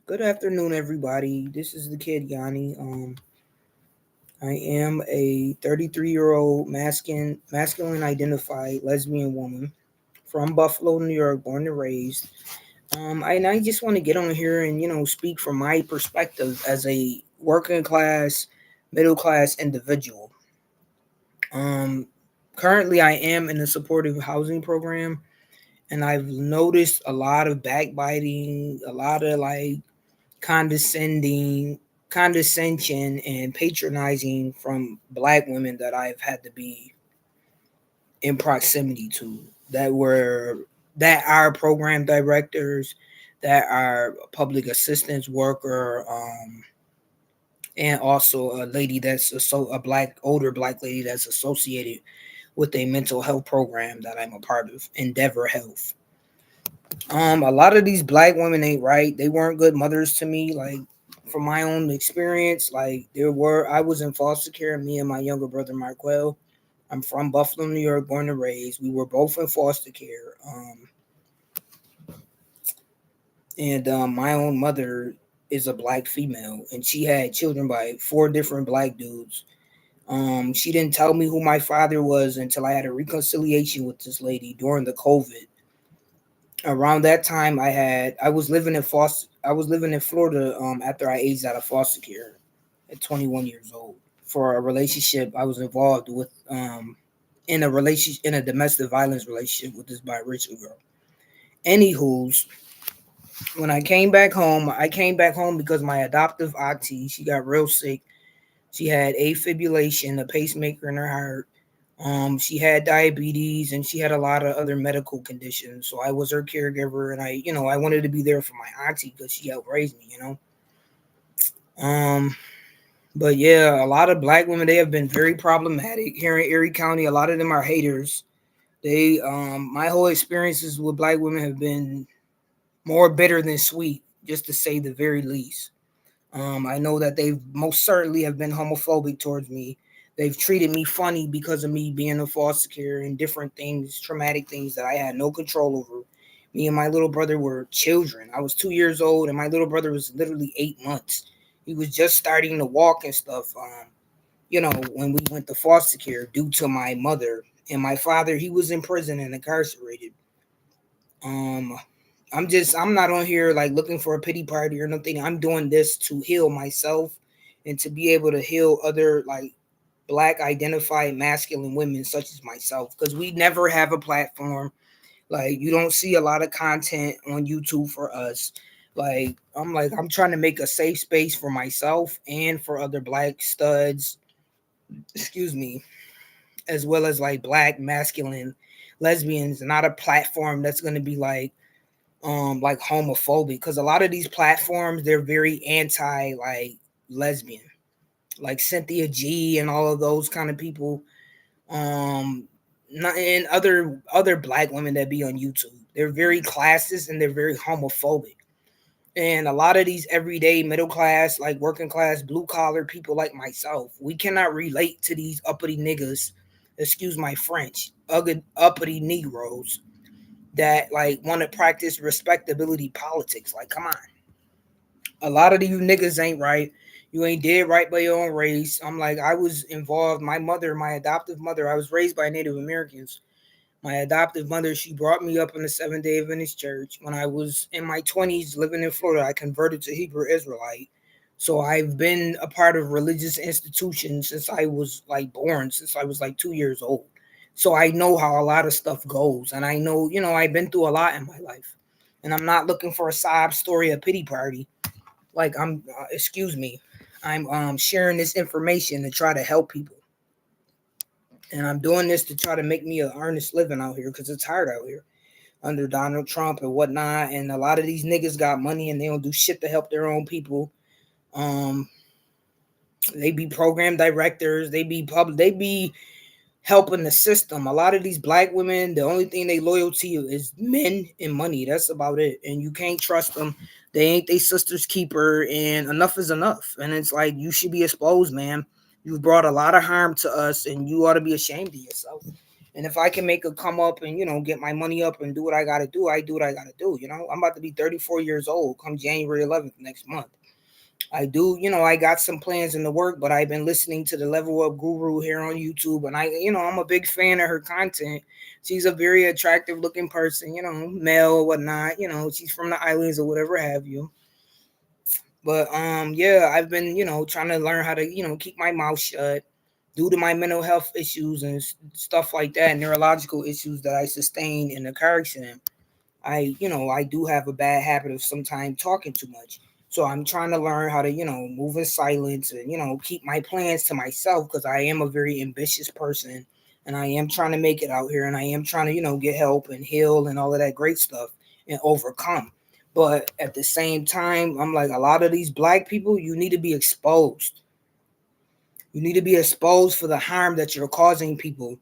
Good afternoon, everybody. This is the kid Yani. I am a 33-year-old masculine identified lesbian woman from Buffalo, New York, born and raised. I just want to get on here and speak from my perspective as a working class, middle class individual. Um, Currently, I am in a supportive housing program, and I've noticed a lot of backbiting, a lot of condescending condescension and patronizing from black women that I've had to be in proximity to that are program directors, that are public assistance worker, and also a lady a black older black lady that's associated with a mental health program that I'm a part of, Endeavor Health. A lot of these black women ain't right. They weren't good mothers to me. Like from my own experience, I was in foster care. Me and my younger brother Marquel. I'm from Buffalo, New York, born and raised. We were both in foster care. And My own mother is a black female, and she had children by four different black dudes. She didn't tell me who my father was until I had a reconciliation with this lady during the COVID. Around that time, I was living in Florida after I aged out of foster care at 21 years old for a relationship I was involved with in a domestic violence relationship with this biracial girl. Anywho's, when I came back home because my adoptive auntie, she got real sick. She had afibrillation, a pacemaker in her heart. She had diabetes and she had a lot of other medical conditions. So I was her caregiver, and I wanted to be there for my auntie because she helped raise me. Um, but yeah, a lot of black women, they have been very problematic here in Erie County. A lot of them are haters. My whole experiences with black women have been more bitter than sweet, just to say the very least. I know that they most certainly have been homophobic towards me. They've treated me funny because of me being in foster care and different things, traumatic things that I had no control over. Me and my little brother were children. I was 2 years old, and my little brother was literally 8 months. He was just starting to walk and stuff. When we went to foster care due to my mother and my father, he was in prison and incarcerated. Um, I'm not on here like looking for a pity party or nothing. I'm doing this to heal myself and to be able to heal other like black identified masculine women such as myself, because we never have a platform. Like you don't see a lot of content on YouTube for us. I'm trying to make a safe space for myself and for other black studs, excuse me, as well as like black masculine lesbians, not a platform that's going to be like homophobic, because a lot of these platforms, they're very anti like lesbian, like Cynthia G and all of those kind of people. Not and other black women that be on YouTube, they're very classist and they're very homophobic. And a lot of these everyday middle class, like working class, blue collar people like myself, we cannot relate to these uppity niggas, excuse my French, uppity Negroes that like want to practice respectability politics. Like, come on. A lot of you niggas ain't right. You ain't did right by your own race. I was involved. My adoptive mother, I was raised by Native Americans. My adoptive mother, she brought me up in the Seventh-day Adventist Church. When I was in my 20s living in Florida, I converted to Hebrew Israelite. So I've been a part of religious institutions since I was like born, since I was like 2 years old. So I know how a lot of stuff goes. And I know, I've been through a lot in my life. And I'm not looking for a sob story, a pity party. Excuse me, I'm sharing this information to try to help people. And I'm doing this to try to make me an earnest living out here because it's hard out here under Donald Trump and whatnot. And a lot of these niggas got money and they don't do shit to help their own people. Um, they be program directors. They be helping the system. A lot of these black women, the only thing they loyal to you is men and money. That's about it. And you can't trust them. They ain't they sister's keeper, and enough is enough. And it's like you should be exposed, man. You've brought a lot of harm to us, and you ought to be ashamed of yourself. And if I can make a come up and, get my money up and do what I got to do, I do what I got to do. I'm about to be 34 years old come January 11th next month. I do, I got some plans in the work, but I've been listening to the Level Up Guru here on YouTube, and I'm a big fan of her content. She's a very attractive looking person, male or whatnot. She's from the islands or whatever have you. But yeah, I've been, trying to learn how to, keep my mouth shut due to my mental health issues and stuff like that, neurological issues that I sustained in the car accident. I do have a bad habit of sometimes talking too much. So I'm trying to learn how to, move in silence and, keep my plans to myself because I am a very ambitious person and I am trying to make it out here and I am trying to, get help and heal and all of that great stuff and overcome. But at the same time, I'm like, a lot of these black people, you need to be exposed. You need to be exposed for the harm that you're causing people.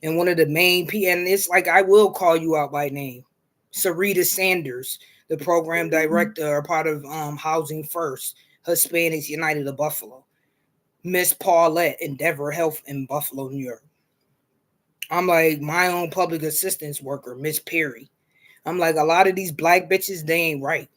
And one of the main and it's like I will call you out by name, Sarita Sanders, the program director, a part of Housing First, Hispanics United of Buffalo, Miss Paulette, Endeavor Health in Buffalo, New York. I'm like my own public assistance worker, Miss Perry. I'm like a lot of these black bitches, they ain't right.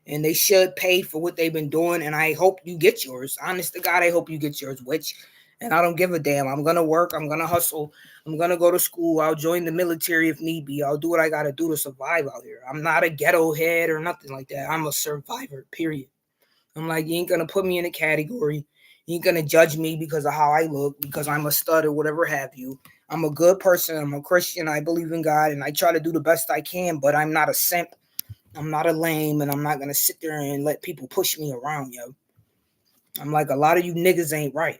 And they should pay for what they've been doing. And I hope you get yours. Honest to God, I hope you get yours, witch. And I don't give a damn. I'm gonna work. I'm gonna hustle. I'm gonna go to school. I'll join the military if need be. I'll do what I gotta do to survive out here. I'm not a ghetto head or nothing like that. I'm a survivor, period. I'm like, you ain't gonna put me in a category. You ain't gonna judge me because of how I look, because I'm a stud or whatever have you. I'm a good person. I'm a Christian. I believe in God and I try to do the best I can, but I'm not a simp. I'm not a lame, and I'm not gonna sit there and let people push me around, yo. I'm like a lot of you niggas ain't right.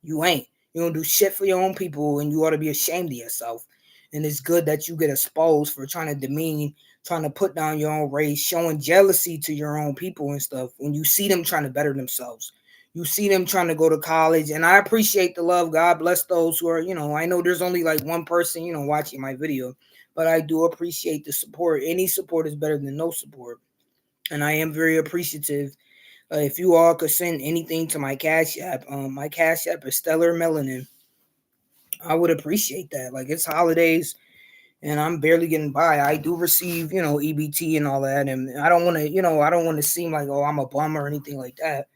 You ain't. You don't do shit for your own people, and you ought to be ashamed of yourself. And it's good that you get exposed for trying to demean, trying to put down your own race, showing jealousy to your own people and stuff. When you see them trying to better themselves, you see them trying to go to college, and I appreciate the love. God bless those who are, I know there's only like one person, watching my video, but I do appreciate the support. Any support is better than no support. And I am very appreciative. If you all could send anything to my Cash App is Stellar Melanin. I would appreciate that. Like it's holidays and I'm barely getting by. I do receive, EBT and all that. And I don't want to, I don't want to seem like, oh, I'm a bum or anything like that.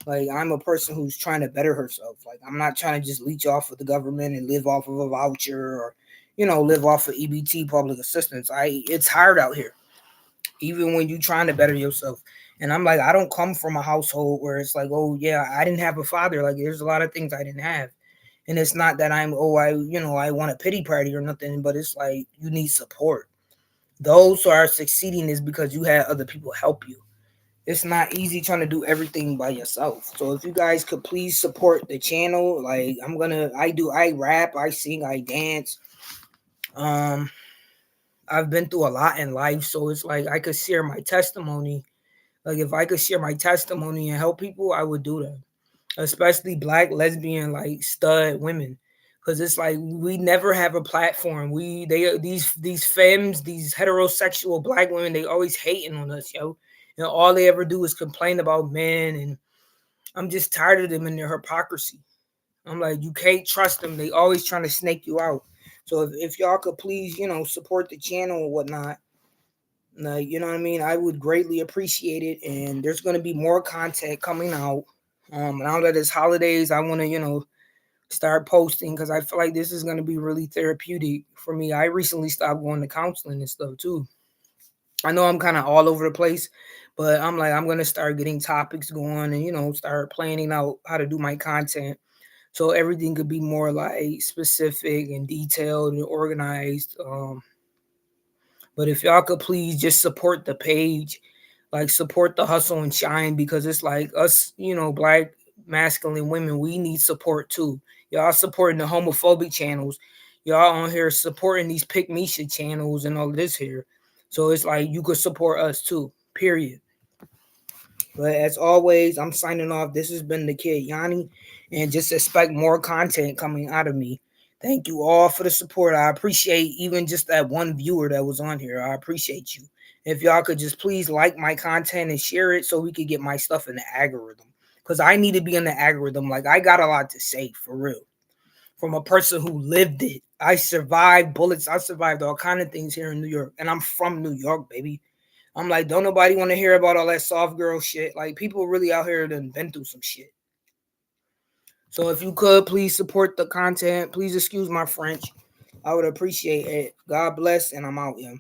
Like I'm a person who's trying to better herself. Like I'm not trying to just leech off of the government and live off of a voucher or, live off of EBT public assistance. It's hard out here even when you're trying to better yourself. And I'm like, I don't come from a household where it's like, oh yeah, I didn't have a father. Like there's a lot of things I didn't have. And it's not that I want a pity party or nothing, but it's like you need support. Those who are succeeding is because you had other people help you. It's not easy trying to do everything by yourself. So if you guys could please support the channel, like I rap, I sing, I dance. Um, I've been through a lot in life, so it's like I could share my testimony. Like if I could share my testimony and help people, I would do that. Especially black lesbian like stud women. Cause it's like we never have a platform. These femmes, these heterosexual black women, they always hating on us, yo. And all they ever do is complain about men, and I'm just tired of them and their hypocrisy. I'm like, you can't trust them. They always trying to snake you out. So if y'all could please, support the channel or whatnot, like, you know what I mean? I would greatly appreciate it. And there's gonna be more content coming out. Now that it's holidays, I wanna, start posting because I feel like this is gonna be really therapeutic for me. I recently stopped going to counseling and stuff too. I know I'm kind of all over the place, but I'm like, I'm gonna start getting topics going and start planning out how to do my content so everything could be more like specific and detailed and organized. But if y'all could please just support the page, like support the hustle and shine because it's like us, black masculine women, we need support too. Y'all supporting the homophobic channels. Y'all on here supporting these pick Misha channels and all this here. So it's like you could support us too. Period. But as always, I'm signing off. This has been the kid Yani, and just expect more content coming out of me. Thank you all for the support. I appreciate even just that one viewer that was on here. I appreciate you. If y'all could just please like my content and share it so we could get my stuff in the algorithm. Because I need to be in the algorithm. Like I got a lot to say for real. from a person who lived it. I survived bullets. I survived all kind of things here in New York, and I'm from New York, baby. I'm like, don't nobody want to hear about all that soft girl shit. Like, people really out here done been through some shit. So if you could please support the content, please excuse my French. I would appreciate it. God bless, and I'm out, yeah.